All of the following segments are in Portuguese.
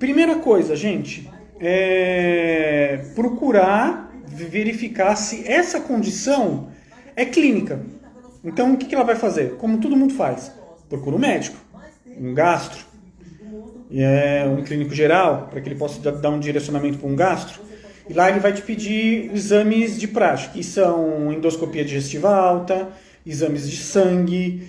Primeira coisa, gente, é procurar verificar se essa condição é clínica. Então, o que ela vai fazer? Como todo mundo faz. Procura um médico, um gastro, um clínico geral, para que ele possa dar um direcionamento para um gastro. E lá ele vai te pedir exames de praxe, que são endoscopia digestiva alta, exames de sangue,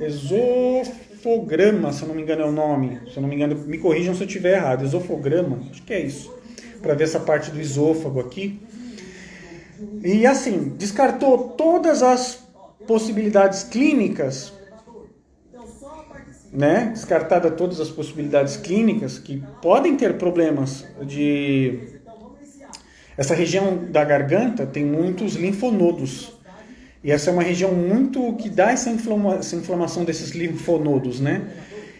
esofograma, se eu não me engano é o nome. Se eu não me engano, me corrijam se eu estiver errado. Esofograma, acho que é isso. Para ver essa parte do esôfago aqui. E assim, descartou todas as possibilidades clínicas, né? Descartada todas as possibilidades clínicas que podem ter problemas de... Essa região da garganta tem muitos linfonodos. E essa é uma região muito que dá essa inflamação desses linfonodos, né?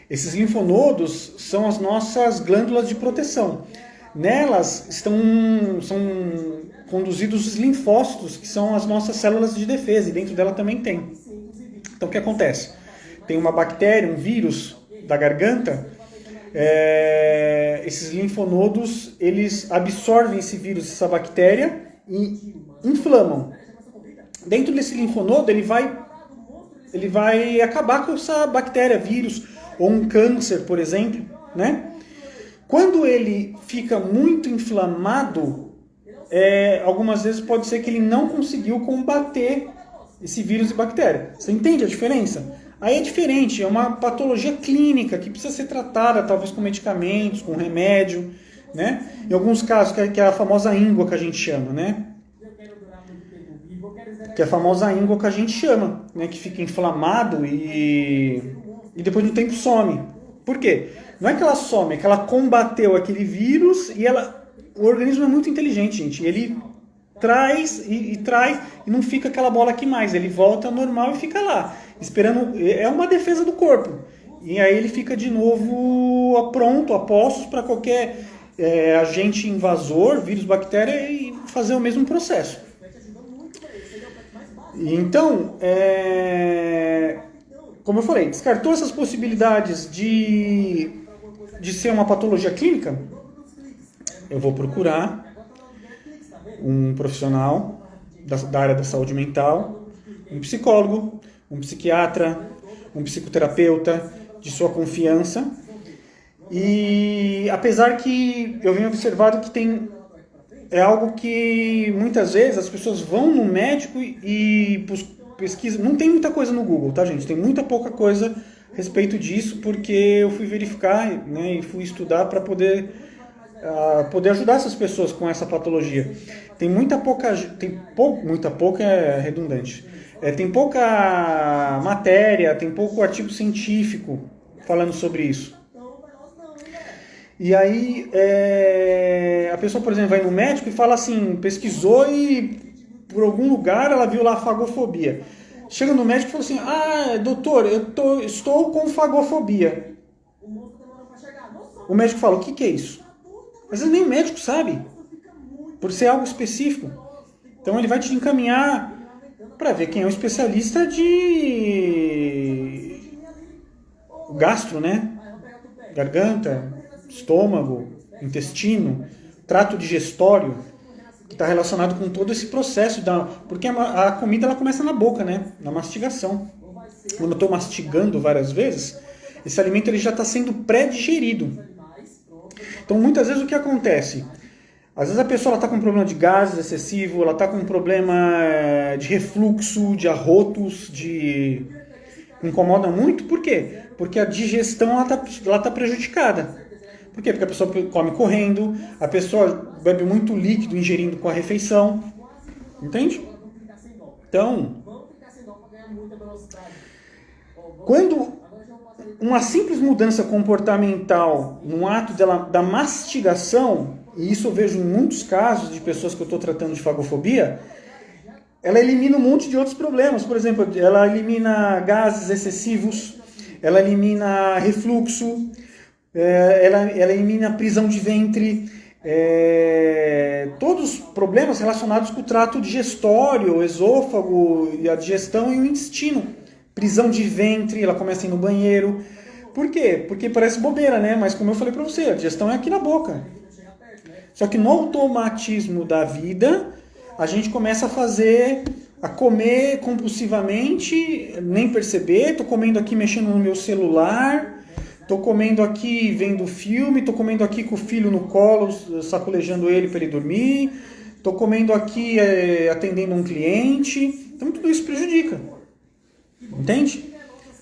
Esses linfonodos são as nossas glândulas de proteção. Nelas são conduzidos os linfócitos, que são as nossas células de defesa, e dentro dela também tem. Então, o que acontece? Tem uma bactéria, um vírus da garganta, esses linfonodos, eles absorvem esse vírus, essa bactéria, e inflamam. Dentro desse linfonodo, ele vai acabar com essa bactéria, vírus, ou um câncer, por exemplo, né? Quando ele fica muito inflamado, algumas vezes pode ser que ele não conseguiu combater esse vírus e bactéria. Você entende a diferença? Aí é diferente, é uma patologia clínica que precisa ser tratada, talvez com medicamentos, com remédio, né? Em alguns casos, que é a famosa íngua que a gente chama, né? Que é a famosa íngua que a gente chama, né? Que fica inflamado e depois de um tempo some. Por quê? Não é que ela some, é que ela combateu aquele vírus e o organismo é muito inteligente, gente. Ele traz e não fica aquela bola aqui mais. Ele volta ao normal e fica lá, esperando. É uma defesa do corpo. E aí ele fica de novo pronto, a postos para qualquer agente invasor, vírus, bactéria, e fazer o mesmo processo. Então, como eu falei, descartou essas possibilidades de ser uma patologia clínica, eu vou procurar um profissional da área da saúde mental, um psicólogo, um psiquiatra, um psicoterapeuta de sua confiança. E apesar que eu venho observado que é algo que muitas vezes as pessoas vão no médico e pesquisam. Não tem muita coisa no Google, tá, gente? Tem muita pouca coisa a respeito disso, porque eu fui verificar, né, e fui estudar para poder ajudar essas pessoas com essa patologia. Tem muita pouca é redundante. Tem pouca matéria, tem pouco artigo científico falando sobre isso. E aí, a pessoa, por exemplo, vai no médico e fala assim, pesquisou e por algum lugar ela viu lá fagofobia. Chega no médico e fala assim, doutor, estou com fagofobia. O médico fala, o que é isso? Às vezes nem o médico sabe, por ser algo específico. Então ele vai te encaminhar para ver quem é o especialista de gastro, né? Garganta, estômago, intestino, trato digestório, que está relacionado com todo esse processo, porque a comida ela começa na boca, né? Na mastigação. Quando eu estou mastigando várias vezes, esse alimento ele já está sendo pré-digerido. Então, muitas vezes o que acontece? Às vezes a pessoa está com um problema de gases excessivo, ela está com um problema de refluxo, de arrotos, incomoda muito. Por quê? Porque a digestão ela tá prejudicada. Por quê? Porque a pessoa come correndo, a pessoa bebe muito líquido ingerindo com a refeição. Entende? Então, quando uma simples mudança comportamental no ato da mastigação, e isso eu vejo em muitos casos de pessoas que eu estou tratando de fagofobia, ela elimina um monte de outros problemas. Por exemplo, ela elimina gases excessivos, ela elimina refluxo, ela elimina prisão de ventre, todos os problemas relacionados com o trato digestório, o esôfago, a digestão e o intestino. prisão de ventre, ela começa a ir no banheiro. Por quê? Porque parece bobeira, né? Mas como eu falei para você, a digestão é aqui na boca. Só que no automatismo da vida, a gente começa a comer compulsivamente, nem perceber. Tô comendo aqui mexendo no meu celular, tô comendo aqui vendo filme, tô comendo aqui com o filho no colo, sacolejando ele para ele dormir, tô comendo aqui atendendo um cliente. Então tudo isso prejudica. Entende?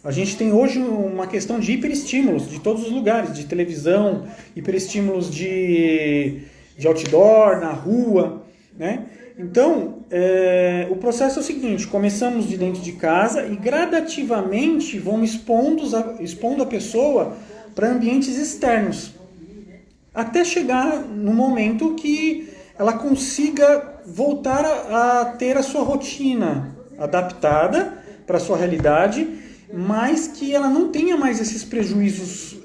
A gente tem hoje uma questão de hiperestímulos de todos os lugares, de televisão, hiperestímulos de outdoor, na rua, né? Então, o processo é o seguinte: começamos de dentro de casa e gradativamente vamos expondo a pessoa para ambientes externos, até chegar no momento que ela consiga voltar a ter a sua rotina adaptada para a sua realidade, mas que ela não tenha mais esses prejuízos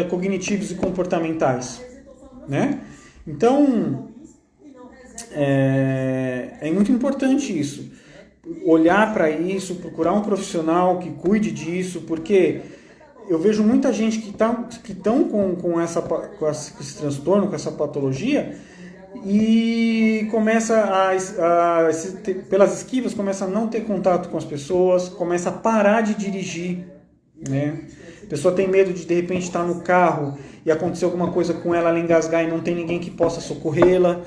cognitivos e comportamentais, né? Então, é muito importante isso. Olhar para isso, procurar um profissional que cuide disso, porque eu vejo muita gente que estão com esse transtorno, com essa patologia, e começa pelas esquivas, começa a não ter contato com as pessoas, começa a parar de dirigir, né? A pessoa tem medo de repente estar no carro e acontecer alguma coisa com ela, ela engasgar e não tem ninguém que possa socorrê-la.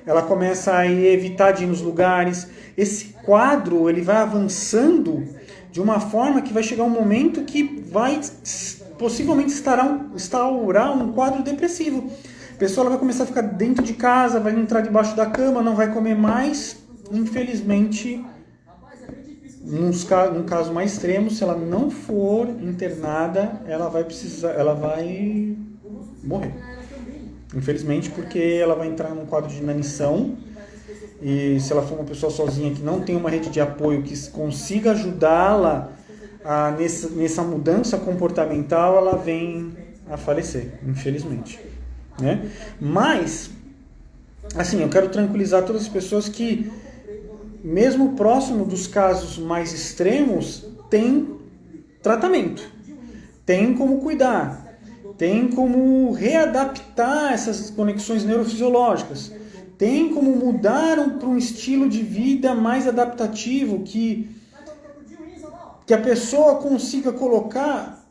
Ela começa a evitar de ir nos lugares. Esse quadro ele vai avançando de uma forma que vai chegar um momento que vai possivelmente instaurar um quadro depressivo. A pessoa ela vai começar a ficar dentro de casa, vai entrar debaixo da cama, não vai comer mais. Infelizmente, num caso mais extremo, se ela não for internada, ela vai morrer. Infelizmente, porque ela vai entrar num quadro de inanição, e se ela for uma pessoa sozinha que não tem uma rede de apoio que consiga ajudá-la nessa mudança comportamental, ela vem a falecer, infelizmente, né? Mas, assim, eu quero tranquilizar todas as pessoas que, mesmo próximo dos casos mais extremos, tem tratamento, tem como cuidar, tem como readaptar essas conexões neurofisiológicas, tem como mudar para um estilo de vida mais adaptativo, que a pessoa consiga colocar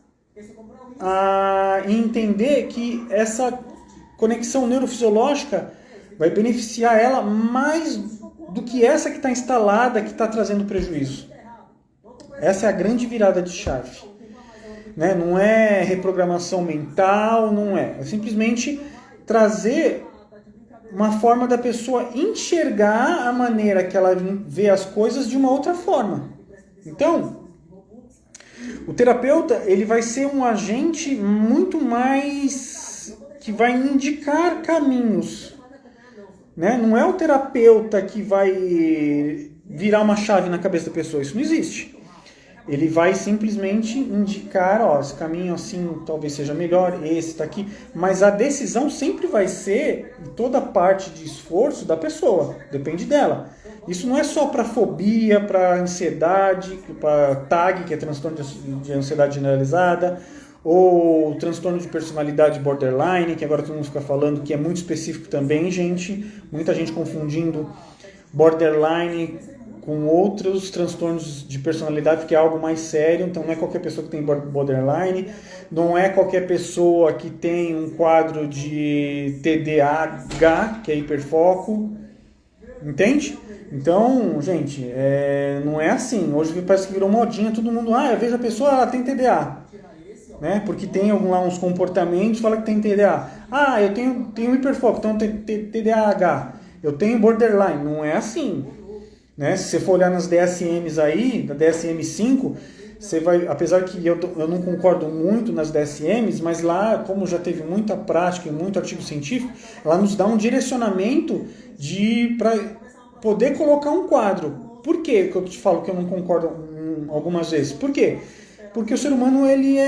e entender que essa conexão neurofisiológica vai beneficiar ela mais do que essa que está instalada, que está trazendo prejuízo. Essa é a grande virada de chave, né? Não é reprogramação mental, não é. É simplesmente trazer uma forma da pessoa enxergar a maneira que ela vê as coisas de uma outra forma. Então, o terapeuta ele vai ser um agente muito mais que vai indicar caminhos, né? Não é o terapeuta que vai virar uma chave na cabeça da pessoa, isso não existe. Ele vai simplesmente indicar, ó, esse caminho assim talvez seja melhor, esse está aqui, mas a decisão sempre vai ser toda parte de esforço da pessoa, depende dela. Isso não é só para fobia, para ansiedade, para TAG, que é transtorno de ansiedade generalizada, ou transtorno de personalidade borderline, que agora todo mundo fica falando que é muito específico também, gente. Muita gente confundindo borderline com outros transtornos de personalidade, que é algo mais sério. Então não é qualquer pessoa que tem borderline, não é qualquer pessoa que tem um quadro de TDAH, que é hiperfoco, entende? Então, gente, não é assim. Hoje parece que virou modinha, todo mundo, eu vejo a pessoa, ela tem TDA, né? Porque tem lá uns comportamentos, fala que tem TDA. Eu tenho hiperfoco, então eu tenho TDAH. Eu tenho borderline. Não é assim, né? Se você for olhar nas DSMs aí, da DSM-5, você vai, apesar que eu não concordo muito nas DSMs, mas lá, como já teve muita prática e muito artigo científico, ela nos dá um direcionamento para poder colocar um quadro. Por que eu te falo que eu não concordo algumas vezes? Por quê? Porque o ser humano ele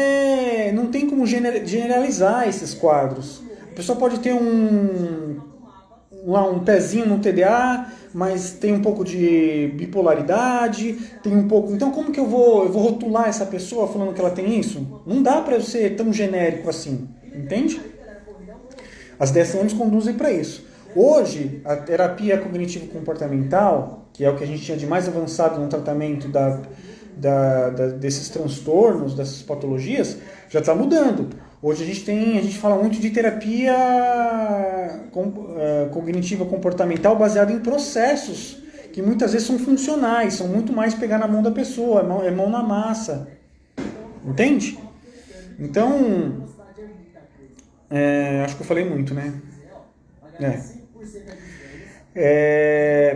não tem como generalizar esses quadros. A pessoa pode ter um um pezinho no TDA, mas tem um pouco de bipolaridade, tem um pouco... Então como que eu vou rotular essa pessoa falando que ela tem isso? Não dá para eu ser tão genérico assim, entende? As DSMs conduzem para isso. Hoje, a terapia cognitivo-comportamental, que é o que a gente tinha de mais avançado no tratamento desses transtornos, dessas patologias, já está mudando. Hoje a gente fala muito de terapia cognitiva comportamental baseada em processos que muitas vezes são funcionais, são muito mais pegar na mão da pessoa, é mão na massa. Entende? Então, acho que eu falei muito, né?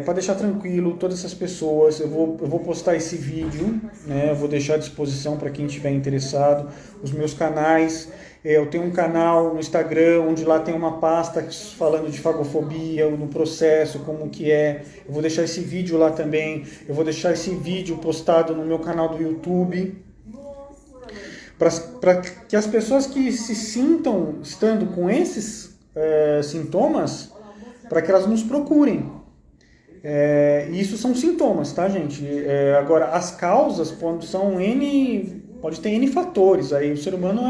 Para deixar tranquilo todas essas pessoas, eu vou postar esse vídeo, né? Eu vou deixar à disposição para quem estiver interessado, os meus canais. Eu tenho um canal no Instagram, onde lá tem uma pasta falando de fagofobia, no processo, como que é. Eu vou deixar esse vídeo lá também. Eu vou deixar esse vídeo postado no meu canal do YouTube. Para que as pessoas que se sintam estando com esses sintomas, para que elas nos procurem. Isso são sintomas, tá, gente? Agora, as causas pode ter N fatores. Aí o ser humano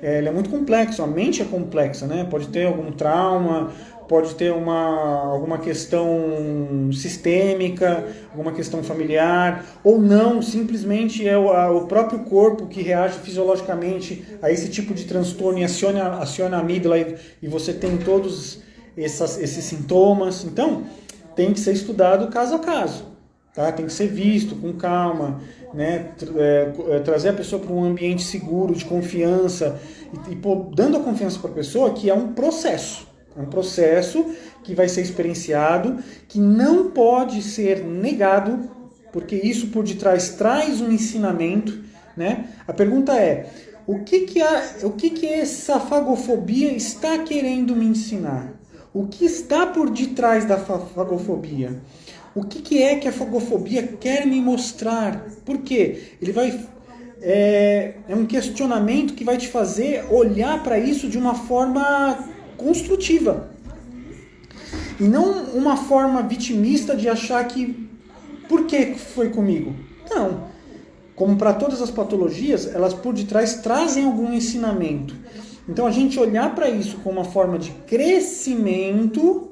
ele é muito complexo, a mente é complexa, né? Pode ter algum trauma, pode ter alguma questão sistêmica, alguma questão familiar, ou não, simplesmente é o próprio corpo que reage fisiologicamente a esse tipo de transtorno e aciona a amígdala e você tem todos esses sintomas. Então, tem que ser estudado caso a caso, tá? Tem que ser visto com calma, né? Trazer a pessoa para um ambiente seguro, de confiança, e dando a confiança para a pessoa que é um processo. É um processo que vai ser experienciado, que não pode ser negado, porque isso por detrás traz um ensinamento, né? A pergunta é, o que essa fagofobia está querendo me ensinar? O que está por detrás da fagofobia? O que é que a fagofobia quer me mostrar? Por quê? É um questionamento que vai te fazer olhar para isso de uma forma construtiva. E não uma forma vitimista de achar que por que foi comigo? Não. Como para todas as patologias, elas por detrás trazem algum ensinamento. Então a gente olhar para isso como uma forma de crescimento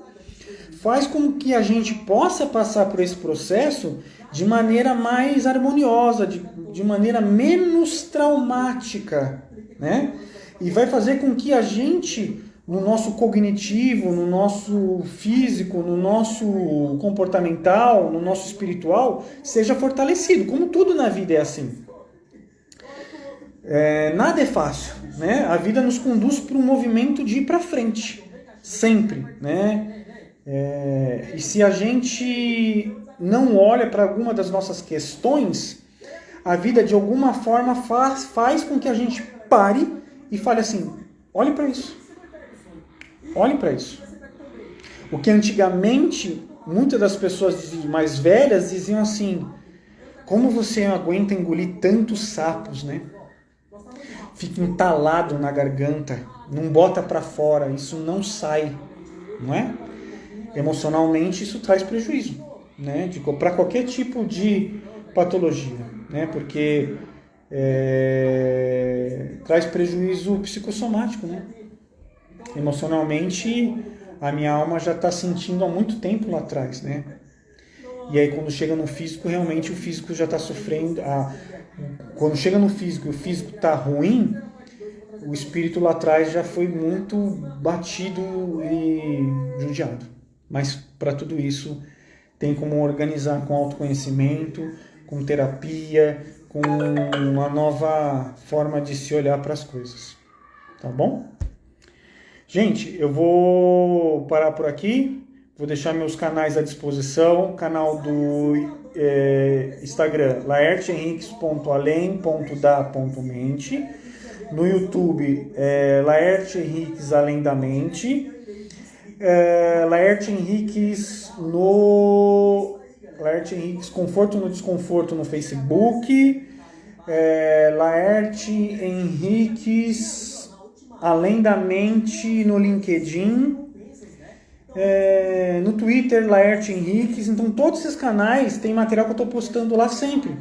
faz com que a gente possa passar por esse processo de maneira mais harmoniosa, de maneira menos traumática, né? E vai fazer com que a gente, no nosso cognitivo, no nosso físico, no nosso comportamental, no nosso espiritual, seja fortalecido, como tudo na vida é assim. Nada é fácil, né? A vida nos conduz para um movimento de ir para frente, sempre, né? E se a gente não olha para alguma das nossas questões, a vida de alguma forma faz com que a gente pare e fale assim, olhe para isso. Olhe para isso. O que antigamente, muitas das pessoas mais velhas diziam assim, como você aguenta engolir tantos sapos, né? Fica entalado na garganta, não bota para fora, isso não sai, não é? Emocionalmente isso traz prejuízo, né? Para qualquer tipo de patologia, né? Porque traz prejuízo psicossomático, né? Emocionalmente a minha alma já está sentindo há muito tempo lá atrás, né? E aí quando chega no físico, realmente o físico já está sofrendo. Quando chega no físico e o físico está ruim, o espírito lá atrás já foi muito batido e judiado. Mas para tudo isso tem como organizar com autoconhecimento, com terapia, com uma nova forma de se olhar para as coisas. Tá bom? Gente, eu vou parar por aqui. Vou deixar meus canais à disposição. Canal do Instagram, laertehenriques.além.da.mente. No YouTube, Laerte Henriques Além da Mente. Laerte Henriques Conforto no Desconforto no Facebook. Laerte Henriques Além da Mente no LinkedIn. no Twitter, Laerte Henriques. Então todos esses canais têm material que eu estou postando lá sempre.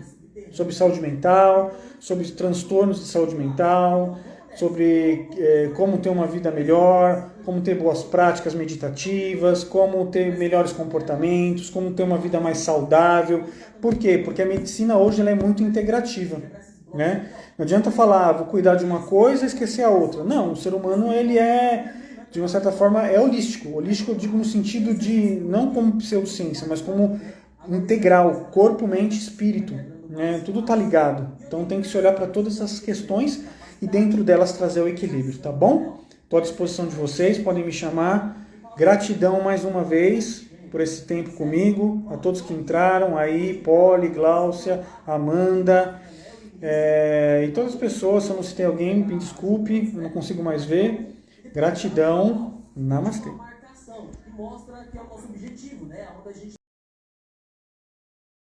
Sobre saúde mental, sobre transtornos de saúde mental, sobre como ter uma vida melhor, como ter boas práticas meditativas, como ter melhores comportamentos, como ter uma vida mais saudável. Por quê? Porque a medicina hoje ela é muito integrativa, né? Não adianta falar, vou cuidar de uma coisa e esquecer a outra. Não, o ser humano ele é, de uma certa forma, é holístico. Holístico eu digo no sentido de, não como pseudociência, mas como integral, corpo, mente, espírito. Né? Tudo está ligado. Então tem que se olhar para todas essas questões e dentro delas trazer o equilíbrio, tá bom? Estou à disposição de vocês, podem me chamar. Gratidão mais uma vez por esse tempo comigo, a todos que entraram aí, Poli, Gláucia, Amanda, e todas as pessoas. Se eu não citei alguém, me desculpe, eu não consigo mais ver. Gratidão, namastê.